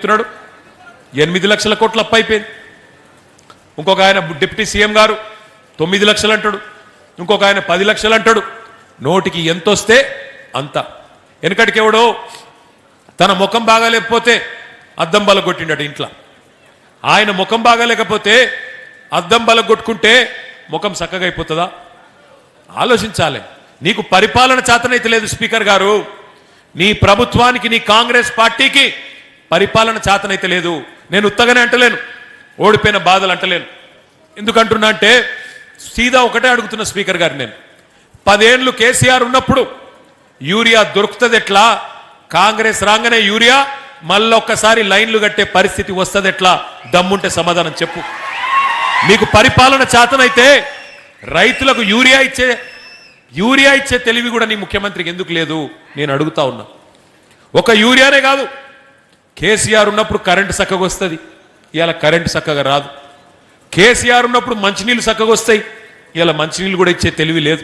చెప్తున్నాడు 8 లక్షల కోట్ల అప్పు అయిపోయింది. ఇంకొక ఆయన డిప్యూటీ సీఎం గారు 9 లక్షలు అంటాడు, ఇంకొక ఆయన 10 లక్షలు అంటాడు. నోటికి ఎంత వస్తే అంత. వెనకటికి ఎవడో తన ముఖం బాగాలేకపోతే అద్దం బలగొట్టిండట ఇంట్లో. ఆయన ముఖం బాగాలేకపోతే అద్దం బలగొట్టుకుంటే ముఖం చక్కగా అయిపోతుందా? ఆలోచించాలి. నీకు పరిపాలన చేతనైతే లేదు స్పీకర్ గారు, నీ ప్రభుత్వానికి నీ కాంగ్రెస్ పార్టీకి పరిపాలన చేతనైతే లేదు. నేను ఉత్తగానే అంటలేను, ఓడిపోయిన బాధలు అంటలేను. ఎందుకంటున్నా అంటే సీదా ఒకటే అడుగుతున్న స్పీకర్ గారు, నేను 10 ఏళ్ళు కేసీఆర్ ఉన్నప్పుడు యూరియా దొరుకుతుంది ఎట్లా, కాంగ్రెస్ రాగానే యూరియా మళ్ళొక్కసారి లైన్లు కట్టే పరిస్థితి వస్తుంది ఎట్లా? దమ్ముంటే సమాధానం చెప్పు. మీకు పరిపాలన చేతనైతే రైతులకు యూరియా ఇచ్చే తెలివి కూడా నీ ముఖ్యమంత్రికి ఎందుకు లేదు నేను అడుగుతా ఉన్నా. ఒక యూరియానే కాదు, కేసీఆర్ ఉన్నప్పుడు కరెంటు చక్కగా వస్తుంది, ఇవాళ కరెంటు చక్కగా రాదు. కేసీఆర్ ఉన్నప్పుడు మంచినీళ్ళు చక్కగా వస్తాయి, ఇవాళ మంచినీళ్ళు కూడా ఇచ్చే తెలివి లేదు.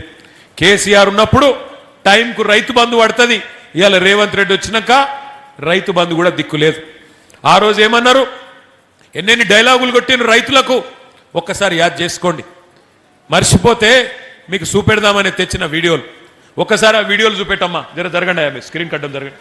కేసీఆర్ ఉన్నప్పుడు టైంకు రైతు బంధు పడుతుంది, ఇవాళ రేవంత్ రెడ్డి వచ్చినాక రైతు బంధు కూడా దిక్కు లేదు. ఆ రోజు ఏమన్నారు, ఎన్నెన్ని డైలాగులు కొట్టిన రైతులకు ఒక్కసారి యాద్ చేసుకోండి. మర్చిపోతే మీకు చూపెడదామని తెచ్చిన వీడియోలు ఒక్కసారి ఆ వీడియోలు చూపెట్టమ్మా. జరగండి, స్క్రీన్ కట్టడం జరగండి.